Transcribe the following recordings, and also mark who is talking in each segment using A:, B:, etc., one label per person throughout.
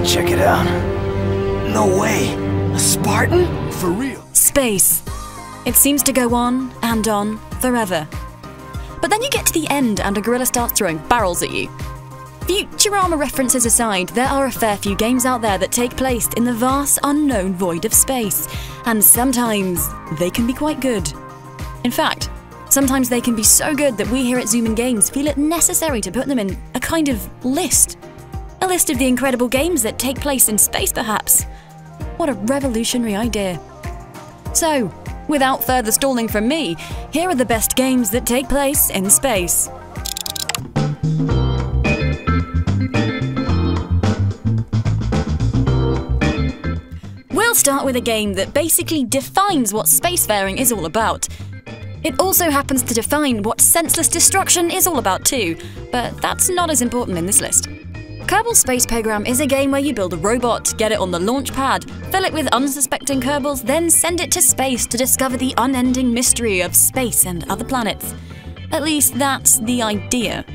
A: Check it out. No way! A Spartan? For real?
B: Space. It seems to go on and on forever. But then you get to the end and a gorilla starts throwing barrels at you. Futurama references aside, there are a fair few games out there that take place in the vast unknown void of space, and sometimes they can be quite good. In fact, sometimes they can be so good that we here at ZoominGames feel it necessary to put them in a kind of list. A list of the incredible games that take place in space, perhaps. What a revolutionary idea. So, without further stalling from me, here are the best games that take place in space. We'll start with a game that basically defines what spacefaring is all about. It also happens to define what senseless destruction is all about too, but that's not as important in this list. Kerbal Space Program is a game where you build a robot, get it on the launch pad, fill it with unsuspecting Kerbals, then send it to space to discover the unending mystery of space and other planets. At least that's the idea.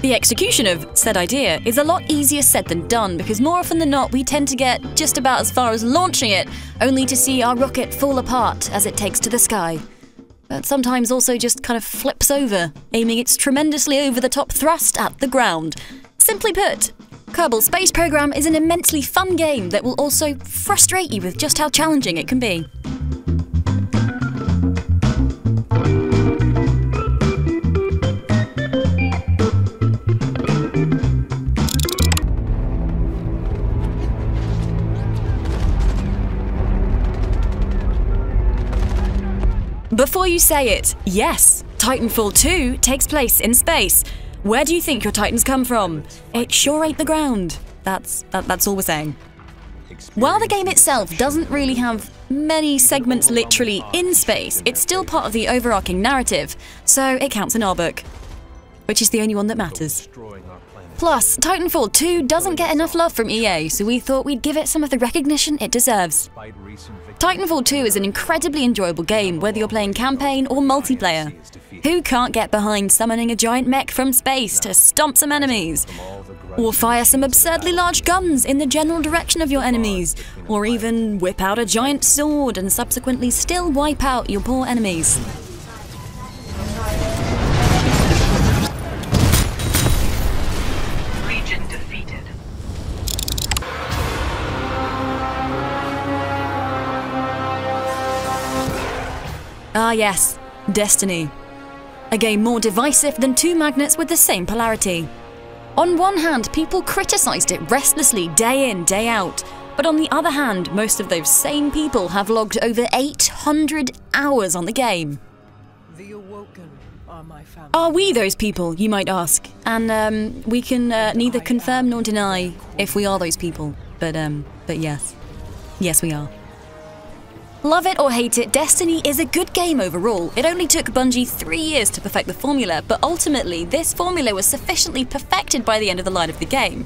B: The execution of said idea is a lot easier said than done because more often than not we tend to get just about as far as launching it, only to see our rocket fall apart as it takes to the sky. But sometimes also just kind of flips over, aiming its tremendously over-the-top thrust at the ground. Simply put, Kerbal Space Program is an immensely fun game that will also frustrate you with just how challenging it can be. Before you say it, yes, Titanfall 2 takes place in space. Where do you think your Titans come from? It sure ain't the ground. That's all we're saying. While the game itself doesn't really have many segments literally in space, it's still part of the overarching narrative, so it counts in our book. Which is the only one that matters. Plus, Titanfall 2 doesn't get enough love from EA, so we thought we'd give it some of the recognition it deserves. Titanfall 2 is an incredibly enjoyable game, whether you're playing campaign or multiplayer. Who can't get behind summoning a giant mech from space to stomp some enemies? Or fire some absurdly large guns in the general direction of your enemies? Or even whip out a giant sword and subsequently still wipe out your poor enemies?
C: Legion defeated.
B: Ah yes, Destiny. A game more divisive than two magnets with the same polarity. On one hand, people criticised it restlessly day in, day out. But on the other hand, most of those same people have logged over 800 hours on the game.
D: The awoken are my family.
B: Are we those people, you might ask? And we can neither confirm nor deny if we are those people. But yes. Yes, we are. Love it or hate it, Destiny is a good game overall. It only took Bungie 3 years to perfect the formula, but ultimately this formula was sufficiently perfected by the end of the line of the game.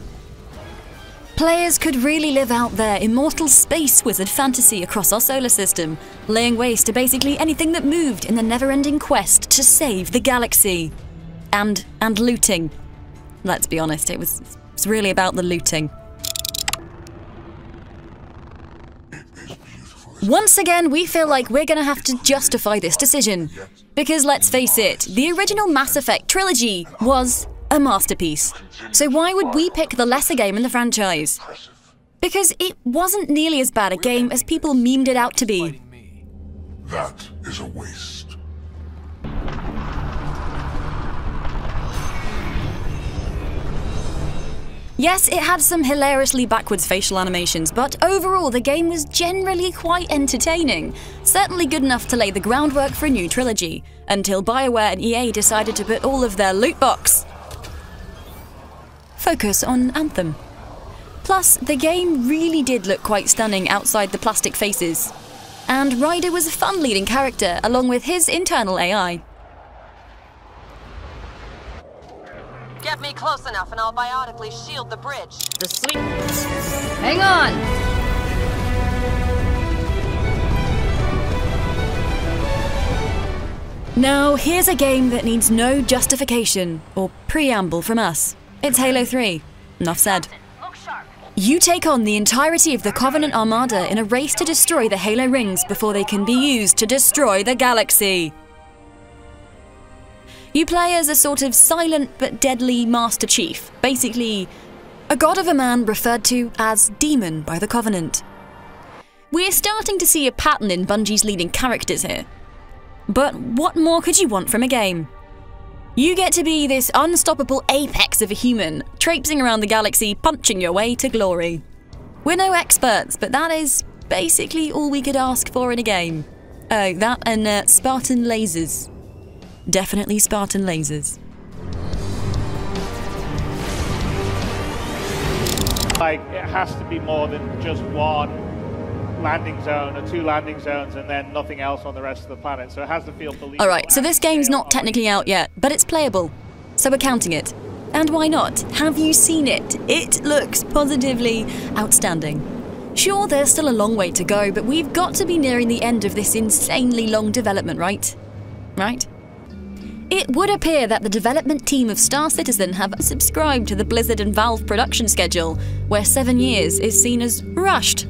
B: Players could really live out their immortal space wizard fantasy across our solar system, laying waste to basically anything that moved in the never-ending quest to save the galaxy. And looting. Let's be honest, it's really about the looting. Once again, we feel like we're gonna have to justify this decision. Because let's face it, the original Mass Effect trilogy was a masterpiece. So why would we pick the lesser game in the franchise? Because it wasn't nearly as bad a game as people memed it out to be.
E: That is a waste.
B: Yes, it had some hilariously backwards facial animations, but overall the game was generally quite entertaining. Certainly good enough to lay the groundwork for a new trilogy, until BioWare and EA decided to put all of their loot box focus on Anthem. Plus, the game really did look quite stunning outside the plastic faces. And Ryder was a fun leading character, along with his internal AI.
C: Get me close enough and I'll biotically shield the bridge.
F: The sweet... Hang on!
B: Now, here's a game that needs no justification or preamble from us. It's Halo 3. Enough said.
C: Look sharp.
B: You take on the entirety of the Covenant Armada in a race to destroy the Halo rings before they can be used to destroy the galaxy. You play as a sort of silent but deadly Master Chief, basically a god of a man referred to as Demon by the Covenant. We're starting to see a pattern in Bungie's leading characters here. But what more could you want from a game? You get to be this unstoppable apex of a human, traipsing around the galaxy, punching your way to glory. We're no experts, but that is basically all we could ask for in a game. Oh, that and Spartan lasers. Definitely Spartan lasers.
G: Like, it has to be more than just one landing zone or two landing zones and then nothing else on the rest of the planet, so it has to feel believable.
B: Alright, so this game's not technically out yet, but it's playable, so we're counting it. And why not? Have you seen it? It looks positively outstanding. Sure, there's still a long way to go, but we've got to be nearing the end of this insanely long development, right? Right? It would appear that the development team of Star Citizen have subscribed to the Blizzard and Valve production schedule, where 7 years is seen as rushed.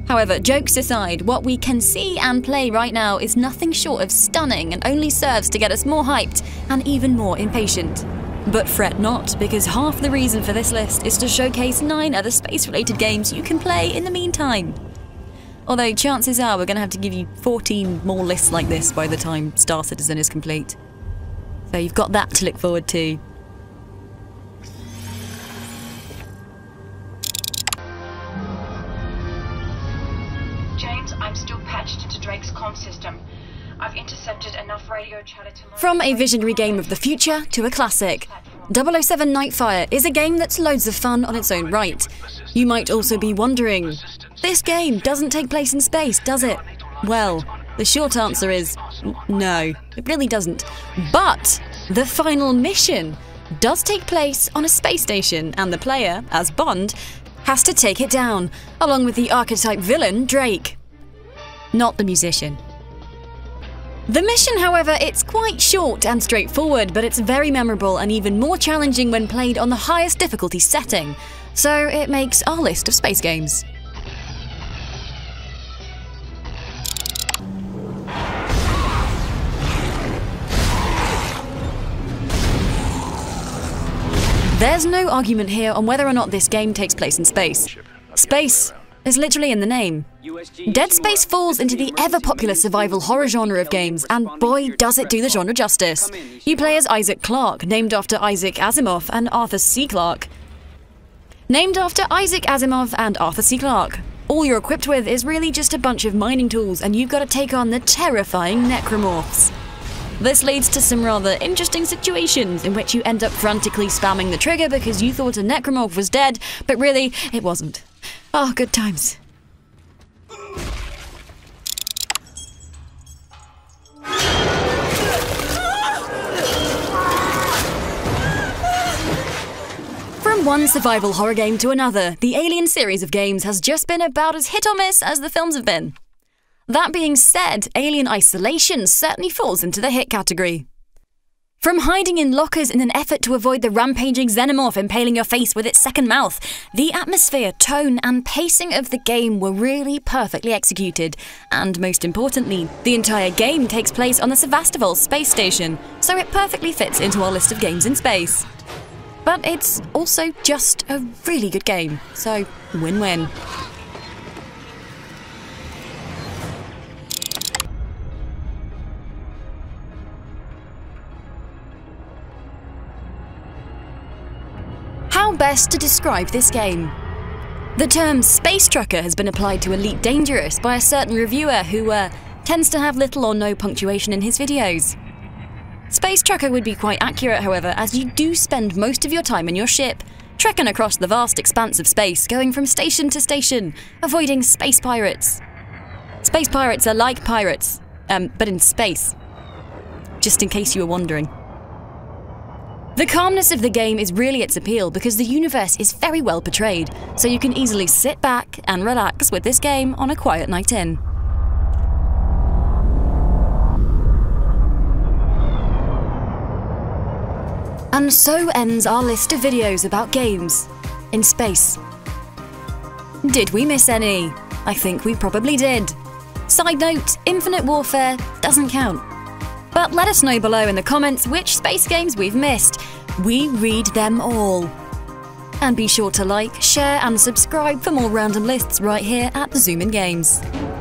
B: However, jokes aside, what we can see and play right now is nothing short of stunning and only serves to get us more hyped and even more impatient. But fret not, because half the reason for this list is to showcase 9 other space-related games you can play in the meantime. Although chances are we're going to have to give you 14 more lists like this by the time Star Citizen is complete. So you've got that to look forward to.
H: James, I'm still patched into Drake's comm system. I've intercepted enough radio chatter to...
B: From a visionary game of the future to a classic, 007 Nightfire is a game that's loads of fun on its own right. You might also be wondering, this game doesn't take place in space, does it? Well, the short answer is no, it really doesn't. But the final mission does take place on a space station, and the player, as Bond, has to take it down, along with the archetype villain, Drake. Not the musician. The mission, however, it's quite short and straightforward, but it's very memorable and even more challenging when played on the highest difficulty setting, so it makes our list of space games. There's no argument here on whether or not this game takes place in space. Space is literally in the name. Dead Space falls into the ever-popular survival horror genre of games, and boy does it do the genre justice. You play as Isaac Clarke, named after Isaac Asimov and Arthur C. Clarke. All you're equipped with is really just a bunch of mining tools, and you've got to take on the terrifying necromorphs. This leads to some rather interesting situations in which you end up frantically spamming the trigger because you thought a necromorph was dead, but really, it wasn't. Oh, good times. From one survival horror game to another, the Alien series of games has just been about as hit or miss as the films have been. That being said, Alien Isolation certainly falls into the hit category. From hiding in lockers in an effort to avoid the rampaging xenomorph impaling your face with its second mouth, the atmosphere, tone, and pacing of the game were really perfectly executed. And most importantly, the entire game takes place on the Sevastopol space station, so it perfectly fits into our list of games in space. But it's also just a really good game, so win-win. How best to describe this game? The term space trucker has been applied to Elite Dangerous by a certain reviewer who tends to have little or no punctuation in his videos. Space trucker would be quite accurate, however, as you do spend most of your time in your ship, trekking across the vast expanse of space, going from station to station, avoiding space pirates. Space pirates are like pirates, but in space. Just in case you were wondering. The calmness of the game is really its appeal because the universe is very well portrayed, so you can easily sit back and relax with this game on a quiet night in. And so ends our list of videos about games in space. Did we miss any? I think we probably did. Side note, Infinite Warfare doesn't count. But let us know below in the comments which space games we've missed. We read them all. And be sure to like, share and subscribe for more random lists right here at ZoominGames.